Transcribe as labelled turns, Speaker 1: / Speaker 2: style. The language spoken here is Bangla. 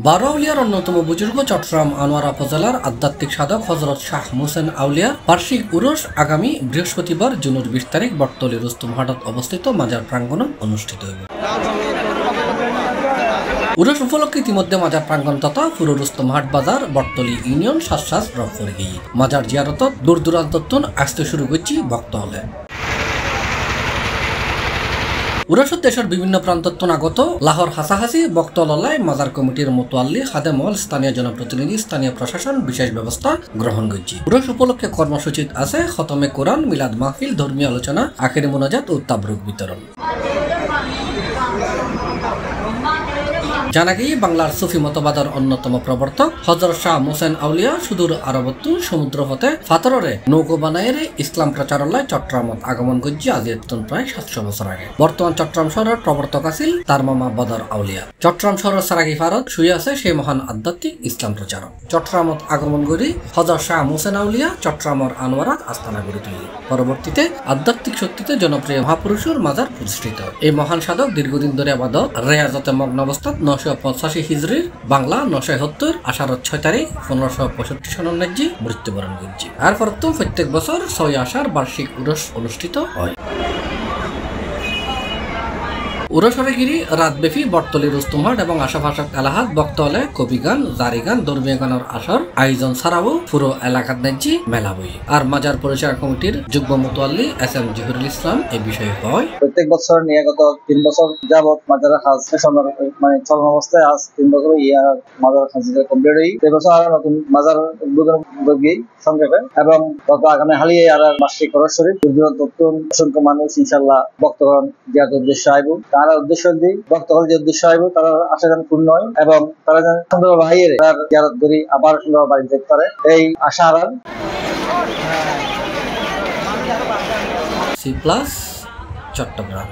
Speaker 1: বারোআউলিয়ার অন্যতম বুজুর্গ চট্টগ্রাম আনোয়ারা উপজেলার আধ্যাত্মিক সাধক হযরত শাহ মোহসেন আউলিয়ার বার্ষিক উরস আগামী বৃহস্পতিবার জুনের 20 তারিখ বটতলী রুস্তমহাটত অবস্থিত মাজার প্রাঙ্গণে অনুষ্ঠিত হবে। উরস উপলক্ষে ইতিমধ্যে মাজার প্রাঙ্গণ তথা পুরো রুস্তমহাট বাজার বটতলী ইউনিয়ন শ্বাস রব করে গিয়ে মাজার জিয়ারত দূর দূরান্ত আসতে শুরু করছি ভক্ত হলে। উরসত দেশের বিভিন্ন প্রান্তত্ব আগত লাহোর হাসাহাসি বক্তলায় মাজার কমিটির মোতোয়াল্লি খাদেমল স্থানীয় জনপ্রতিনিধি স্থানীয় প্রশাসন বিশেষ ব্যবস্থা গ্রহণ করছে। উরস উপলক্ষে কর্মসূচিত আছে খতমে কোরআন, মিলাদ মাহফিল, ধর্মীয় আলোচনা, আখেরি মোনাজাত ও তাবরুক বিতরণ। জানা গিয়ে বাংলার সুফি মতবাদের অন্যতম প্রবর্তক হযরত শাহ মোহসেন আউলিয়া সুদূর আরবত্তু সমুদ্র পথে ফাতরে নৌকো বানায়ের ইসলাম প্রচারালয় চট্টগ্রামত আগমন করছে আজ প্রায় 700 বছর আগে। বর্তমান চট্টগ্রাম শহরের প্রবর্তক আছিল তার মামা বদর আউলিয়া। চট্টগ্রাম শহরের সারাগি ফারত শুয়ে আছে সেই মহান আধ্যাত্মিক ইসলাম প্রচারক। চট্টগ্রামত আগমন করি হযরত শাহ মোহসেন আউলিয়া চট্টগ্রামর আনোয়ারাত আস্তানা গড়ে তুলি। পরবর্তীতে আধ্যাত্মিক শক্তিতে জনপ্রিয় মহাপুরুষের মাজার প্রতিষ্ঠিত। এই মহান সাধক দীর্ঘদিন ধরে আবাদত রেয়াজতে মগ্ন অবস্থাত 985 হিজরির বাংলা 970 আষাঢ় 6 তারিখ 1565 সনের ন্যায্যে মৃত্যুবরণ করছে। আর পরতো প্রত্যেক বছর 6 আষাঢ় বার্ষিক উরস অনুষ্ঠিত হয়। উরসরে গিরি রাতব্যাপী বটতলী রুস্তমহাট এবং আশাপাশাক এলাহাত বক্তলে কবিগান, জারিগান, ধর্মীয় গানের আসর আয়োজন ছাড়াও পুরো এলাকার ন্যায্যে মেলা বই। আর মাজার পরিচালনা কমিটির যুগ্ম মোতোয়াল্লি SM জহিরুল ইসলাম এই বিষয়ে হয়
Speaker 2: প্রত্যেক বছর নিয়ে গত 3 বছর যাবত মাজার হাজ চলমান অবস্থায় আজ 3 বছর মাজার হাজ কমপ্লিট হই। এবছর আর নতুন মাজার উদ্বোধন করবি সংক্ষেপে এবং গত আগামী হালিয়ে আর বার্ষিক খরচ শরীফ অসংখ্য মানুষ ইনশাল্লাহ ভক্তগণ জিয়ারতের উদ্দেশ্যে আইব। তারা উদ্দেশ্য দিই ভক্তগণ যে উদ্দেশ্য আইব তারা আশা যেন পূর্ণ হয় এবং তারা যেন সুন্দর ভাইয়ের তার জিয়ারত করি আবার সুন্দর বাড়ি যেতে পারে এই আশা আর
Speaker 1: C+ চট্টগ্রাম।